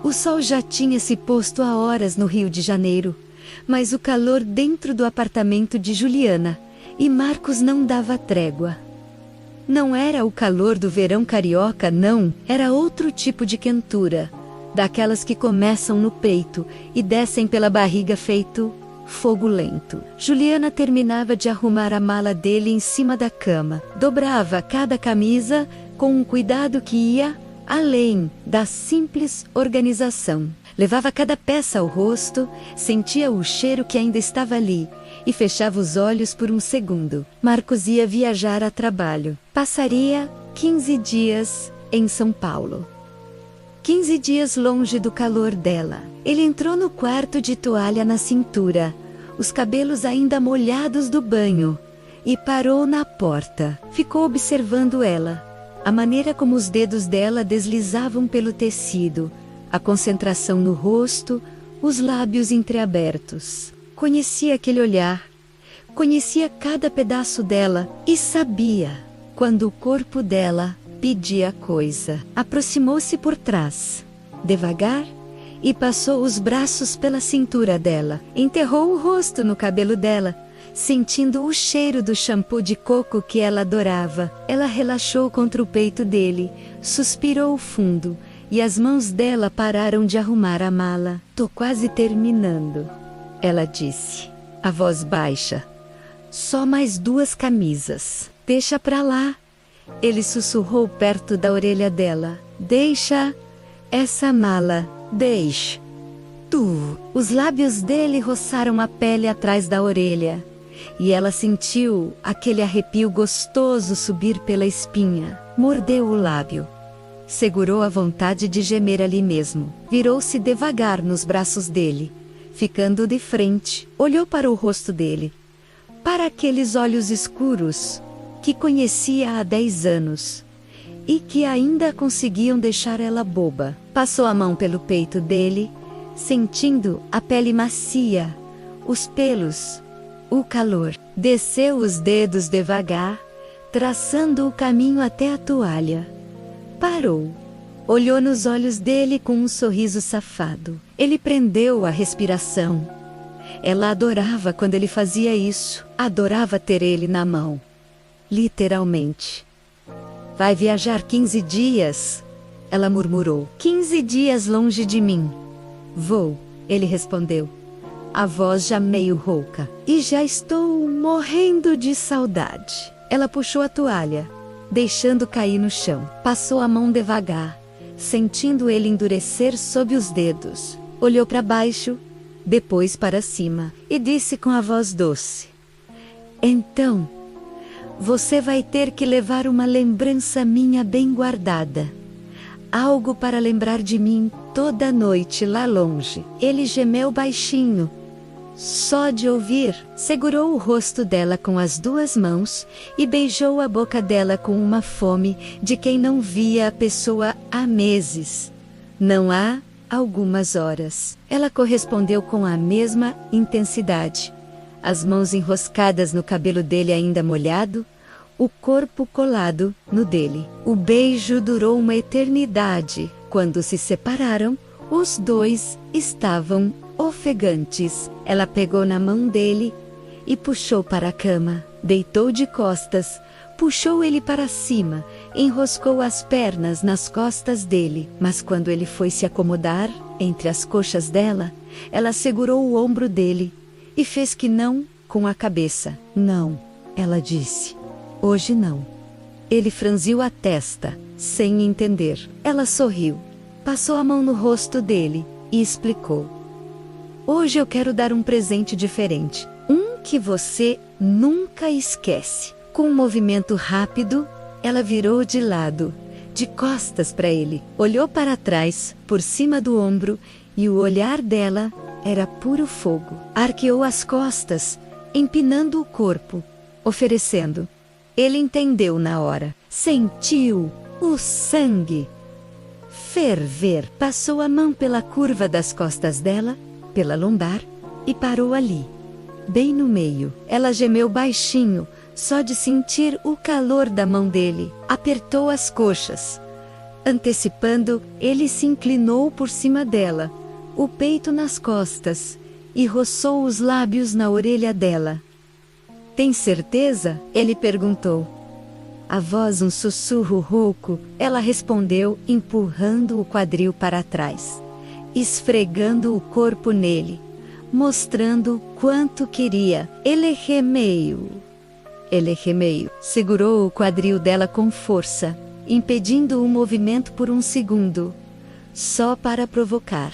O sol já tinha se posto há horas no Rio de Janeiro, mas o calor dentro do apartamento de Juliana e Marcos não dava trégua. Não era o calor do verão carioca, não, era outro tipo de quentura, daquelas que começam no peito e descem pela barriga feito fogo lento. Juliana terminava de arrumar a mala dele em cima da cama, dobrava cada camisa com um cuidado que ia além da simples organização. Levava cada peça ao rosto, sentia o cheiro que ainda estava ali e fechava os olhos por um segundo. Marcos ia viajar a trabalho. Passaria 15 dias em São Paulo. 15 dias longe do calor dela. Ele entrou no quarto de toalha na cintura, os cabelos ainda molhados do banho, e parou na porta. Ficou observando ela, a maneira como os dedos dela deslizavam pelo tecido, a concentração no rosto, os lábios entreabertos. Conhecia aquele olhar, conhecia cada pedaço dela e sabia quando o corpo dela pedia coisa. Aproximou-se por trás, devagar, e passou os braços pela cintura dela. Enterrou o rosto no cabelo dela, sentindo o cheiro do shampoo de coco que ela adorava. Ela relaxou contra o peito dele, suspirou fundo, e as mãos dela pararam de arrumar a mala. "Tô quase terminando", ela disse, a voz baixa. "Só mais 2 camisas. Deixa pra lá." Ele sussurrou perto da orelha dela. "Deixa essa mala, deixa." Tu. Os lábios dele roçaram a pele atrás da orelha, e ela sentiu aquele arrepio gostoso subir pela espinha. Mordeu o lábio. Segurou a vontade de gemer ali mesmo. Virou-se devagar nos braços dele, ficando de frente. Olhou para o rosto dele, para aqueles olhos escuros que conhecia há 10 anos e que ainda conseguiam deixar ela boba. Passou a mão pelo peito dele, sentindo a pele macia, os pelos, o calor. Desceu os dedos devagar, traçando o caminho até a toalha. Parou. Olhou nos olhos dele com um sorriso safado. Ele prendeu a respiração. Ela adorava quando ele fazia isso. Adorava ter ele na mão. Literalmente. "Vai viajar 15 dias?" ela murmurou. "15 dias longe de mim." "Vou", ele respondeu, a voz já meio rouca. "E já estou morrendo de saudade." Ela puxou a toalha, deixando cair no chão. Passou a mão devagar, sentindo ele endurecer sob os dedos. Olhou para baixo, depois para cima, e disse com a voz doce: "Então, você vai ter que levar uma lembrança minha bem guardada. Algo para lembrar de mim toda noite lá longe." Ele gemeu baixinho, só de ouvir. Segurou o rosto dela com as 2 mãos e beijou a boca dela com uma fome de quem não via a pessoa há meses. Não há algumas horas. Ela correspondeu com a mesma intensidade. As mãos enroscadas no cabelo dele ainda molhado, o corpo colado no dele. O beijo durou uma eternidade. Quando se separaram, os 2 estavam ofegantes. Ela pegou na mão dele e puxou para a cama. Deitou de costas, puxou ele para cima, enroscou as pernas nas costas dele. Mas quando ele foi se acomodar entre as coxas dela, ela segurou o ombro dele e fez que não com a cabeça. "Não", ela disse. "Hoje não." Ele franziu a testa, sem entender. Ela sorriu, passou a mão no rosto dele e explicou: "Hoje eu quero dar um presente diferente. Um que você nunca esquece." Com um movimento rápido, ela virou de lado, de costas para ele. Olhou para trás, por cima do ombro, e o olhar dela era puro fogo. Arqueou as costas, empinando o corpo, oferecendo. Ele entendeu na hora. Sentiu o sangue ferver. Passou a mão pela curva das costas dela, pela lombar, e parou ali, bem no meio. Ela gemeu baixinho, só de sentir o calor da mão dele. Apertou as coxas, Antecipando, ele se inclinou por cima dela, o peito nas costas, e roçou os lábios na orelha dela. Tem certeza? Ele perguntou. A voz um sussurro rouco, ela respondeu, empurrando o quadril para trás, esfregando o corpo nele, mostrando quanto queria. Ele gemeu. Segurou o quadril dela com força, impedindo o movimento por um segundo, só para provocar.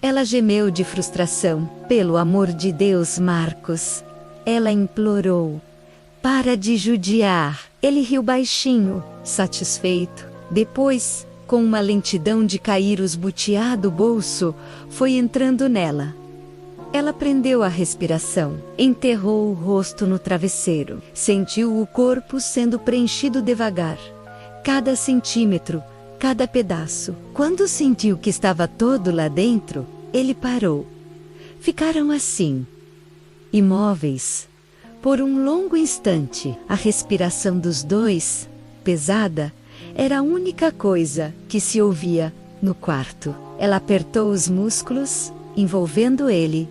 Ela gemeu de frustração. Pelo amor de Deus, Marcos, ela implorou. Para de judiar. Ele riu baixinho, satisfeito. Depois, com uma lentidão de cair os butiá do bolso, foi entrando nela. Ela prendeu a respiração, enterrou o rosto no travesseiro, sentiu o corpo sendo preenchido devagar. Cada centímetro, cada pedaço. Quando sentiu que estava todo lá dentro, ele parou. Ficaram assim, imóveis. Por um longo instante, a respiração dos dois, pesada, era a única coisa que se ouvia no quarto. Ela apertou os músculos, envolvendo ele,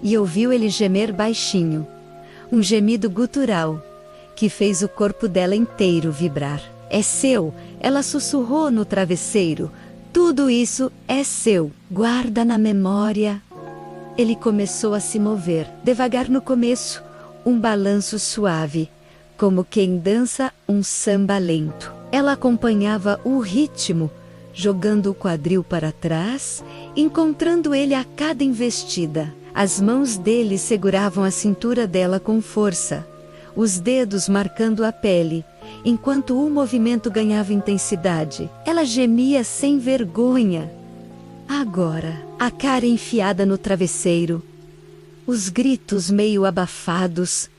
e ouviu ele gemer baixinho. Um gemido gutural, que fez o corpo dela inteiro vibrar. É seu, ela sussurrou no travesseiro. Tudo isso é seu, guarda na memória. Ele começou a se mover, devagar no começo, um balanço suave, como quem dança um samba lento. Ela acompanhava o ritmo, jogando o quadril para trás, encontrando ele a cada investida. As mãos dele seguravam a cintura dela com força, os dedos marcando a pele, enquanto o movimento ganhava intensidade. Ela gemia sem vergonha. Agora, a cara enfiada no travesseiro, os gritos meio abafados,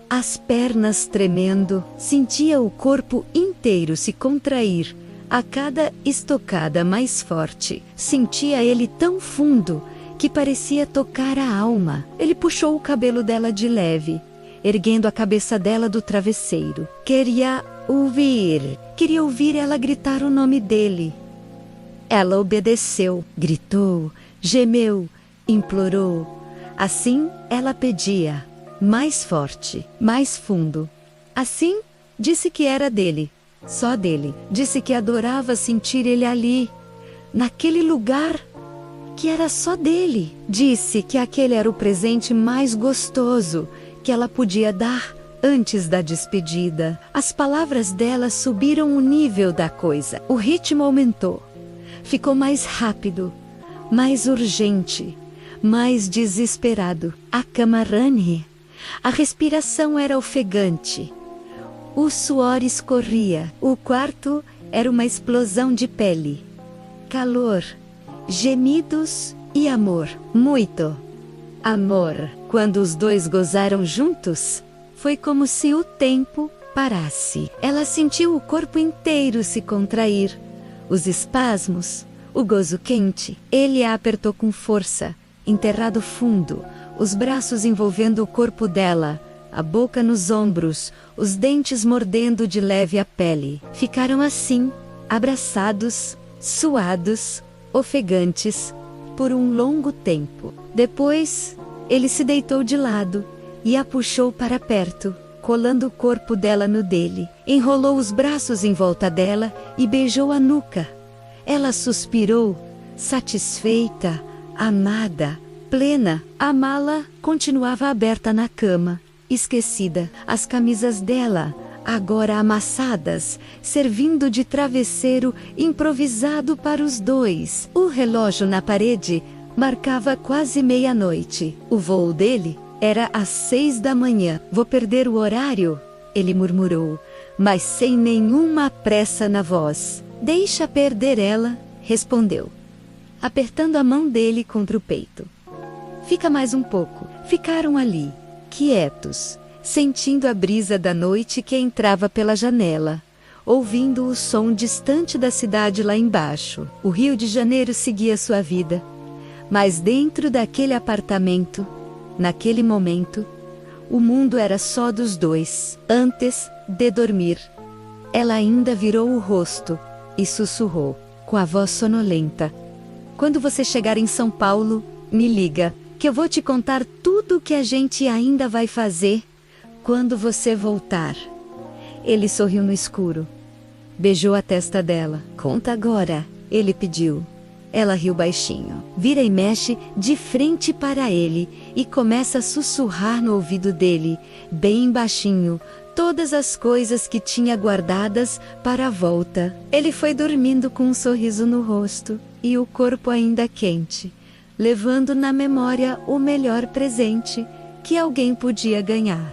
as pernas tremendo, sentia o corpo inteiro se contrair, a cada estocada mais forte. Sentia ele tão fundo que parecia tocar a alma. Ele puxou o cabelo dela de leve, erguendo a cabeça dela do travesseiro. Queria ouvir ela gritar o nome dele. Ela obedeceu, gritou, gemeu, implorou. Assim, ela pedia, mais forte, mais fundo. Assim, disse que era dele, só dele. Disse que adorava sentir ele ali, naquele lugar que era só dele. Disse que aquele era o presente mais gostoso que ela podia dar antes da despedida. As palavras dela subiram o nível da coisa. O ritmo aumentou. Ficou mais rápido, mais urgente, mais desesperado. A cama ranhe. A respiração era ofegante. O suor escorria. O quarto era uma explosão de pele, calor, gemidos e amor. Muito amor. Quando os dois gozaram juntos, foi como se o tempo parasse. Ela sentiu o corpo inteiro se contrair, os espasmos, o gozo quente. Ele a apertou com força, enterrado fundo, os braços envolvendo o corpo dela, a boca nos ombros, os dentes mordendo de leve a pele. Ficaram assim, abraçados, suados, ofegantes, por um longo tempo. Depois, ele se deitou de lado e a puxou para perto, colando o corpo dela no dele. Enrolou os braços em volta dela e beijou a nuca. Ela suspirou, satisfeita, amada, plena. A mala continuava aberta na cama, esquecida. As camisas dela, agora amassadas, servindo de travesseiro improvisado para os dois. O relógio na parede marcava quase meia-noite. O voo dele era às 6 da manhã. Vou perder o horário? Ele murmurou, mas sem nenhuma pressa na voz. Deixa perder ela, respondeu, apertando a mão dele contra o peito. Fica mais um pouco. Ficaram ali, quietos, sentindo a brisa da noite que entrava pela janela, ouvindo o som distante da cidade lá embaixo. O Rio de Janeiro seguia sua vida, mas dentro daquele apartamento, naquele momento, o mundo era só dos dois. Antes de dormir, ela ainda virou o rosto, e sussurrou, com a voz sonolenta: quando você chegar em São Paulo, me liga, que eu vou te contar tudo o que a gente ainda vai fazer quando você voltar. Ele sorriu no escuro. Beijou a testa dela. Conta agora, ele pediu. Ela riu baixinho. Vira e mexe de frente para ele e começa a sussurrar no ouvido dele, bem baixinho, todas as coisas que tinha guardadas para a volta. Ele foi dormindo com um sorriso no rosto e o corpo ainda quente, levando na memória o melhor presente que alguém podia ganhar.